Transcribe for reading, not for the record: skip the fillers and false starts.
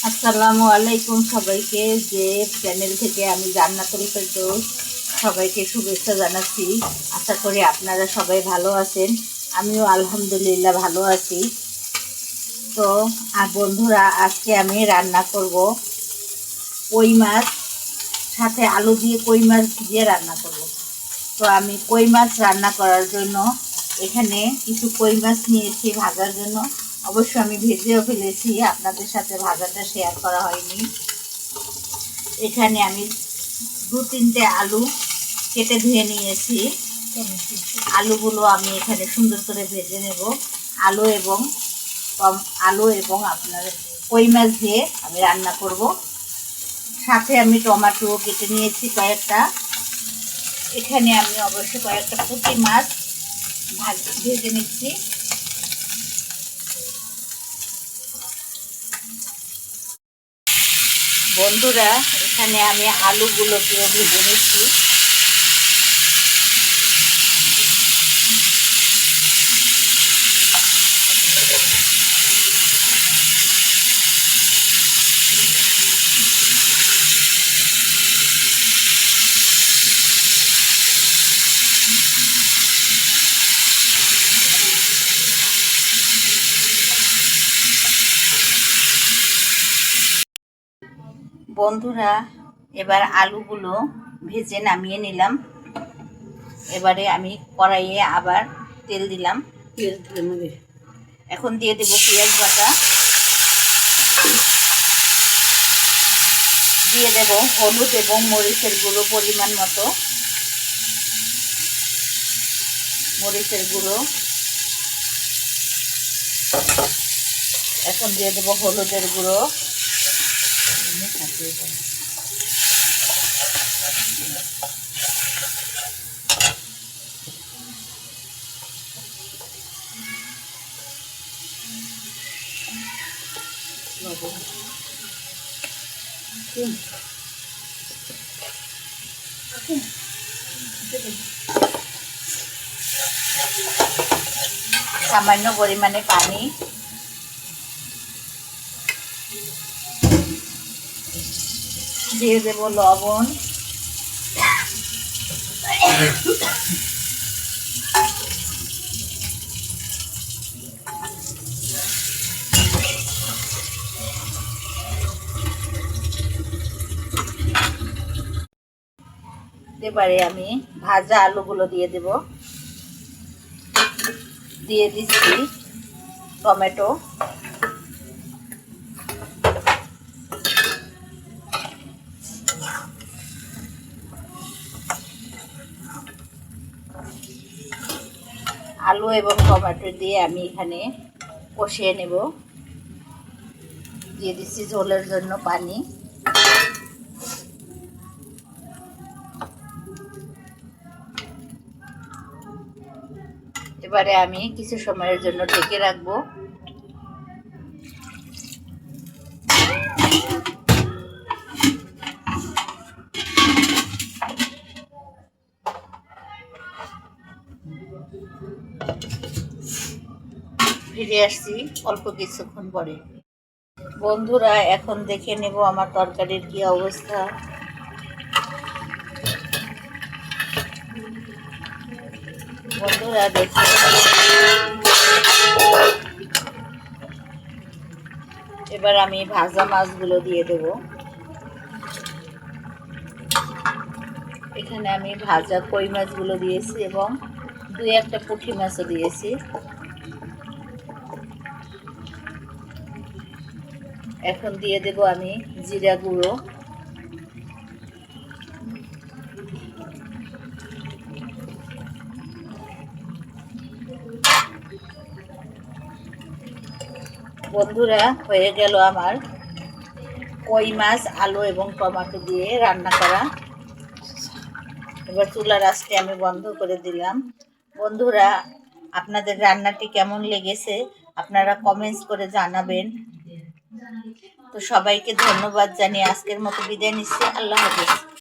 আসসালামু আলাইকুম সবাইকে। যে চ্যানেল থেকে আমি জান্নাতুল ফেরদৌস সবাইকে শুভেচ্ছা জানাচ্ছি। আশা করি আপনারা সবাই ভালো আছেন, আমিও আলহামদুলিল্লাহ ভালো আছি। তো বন্ধুরা, আজকে আমি রান্না করব কই মাছ, সাথে আলু দিয়ে কই মাছ দিয়ে রান্না করব। তো আমি কই মাছ রান্না করার জন্য এখানে কিছু কই মাছ নিয়েছি ভাজার জন্য। অবশ্য আমি ভেজেও ফেলেছি, আপনাদের সাথে ভাজাটা শেয়ার করা হয়নি। এখানে আমি 2-3টে আলু কেটে ধুয়ে নিয়েছি। আলুগুলো আমি এখানে সুন্দর করে ভেজে নেব। আলু এবং আপনার কই মাছ দিয়ে আমি রান্না করব। সাথে আমি টমেটো কেটে নিয়েছি কয়েকটা। এখানে আমি অবশ্য কয়েকটা পুঁটি মাছ ভেজে নিচ্ছি। বন্ধুরা, এখানে আমি আলুগুলোকেও ভেজে নিচ্ছি। বন্ধুরা, এবার আলুগুলো ভেজে নামিয়ে নিলাম। এবারে আমি কড়াইয়ে আবার তেল দিলাম। এখন দিয়ে দেব পেঁয়াজ বাটা, দিয়ে দেব হলুদ এবং মরিচের গুঁড়ো পরিমাণ মতো। মরিচের গুঁড়ো, এখন দিয়ে দেব হলুদের গুঁড়ো, সামান্য পরিমাণে পানি, দিয়ে দেব লবণ, এবারে আমি ভাজা আলুগুলো দিয়ে দেব। দিয়ে দিচ্ছি টমেটো, আলু এবং টমেটো দিয়ে আমি এখানে কষিয়ে নেব। দিয়ে দিচ্ছি ঝোলের জন্য পানি। এবারে আমি কিছু সময়ের জন্য ঢেকে রাখবো। ফিরে আসছি অল্প কিছুক্ষণ পরে। বন্ধুরা, এখন দেখে নেব আমার তরকারির কি অবস্থা। বন্ধুরা দেখে, এবার আমি ভাজা মাছগুলো দিয়ে দেব। এখানে আমি ভাজা কই মাছগুলো দিয়েছি এবং 2-1টা পুঁটি মাছও দিয়েছি। এখন দিয়ে দেব আমি জিরা গুঁড়ো, বন্ধুরা হয়ে গেল আমার কই মাছ আলু এবং টমেটো দিয়ে রান্না করা। এবার চুলার আঁচটি আমি বন্ধ করে দিলাম। বন্ধুরা, আপনাদের রান্নাটি কেমন লেগেছে আপনারা কমেন্টস করে জানাবেন। তো সবাইকে ধন্যবাদ জানিয়ে আজকের মতো বিদায় নিচ্ছি। আল্লাহ হাফেজ।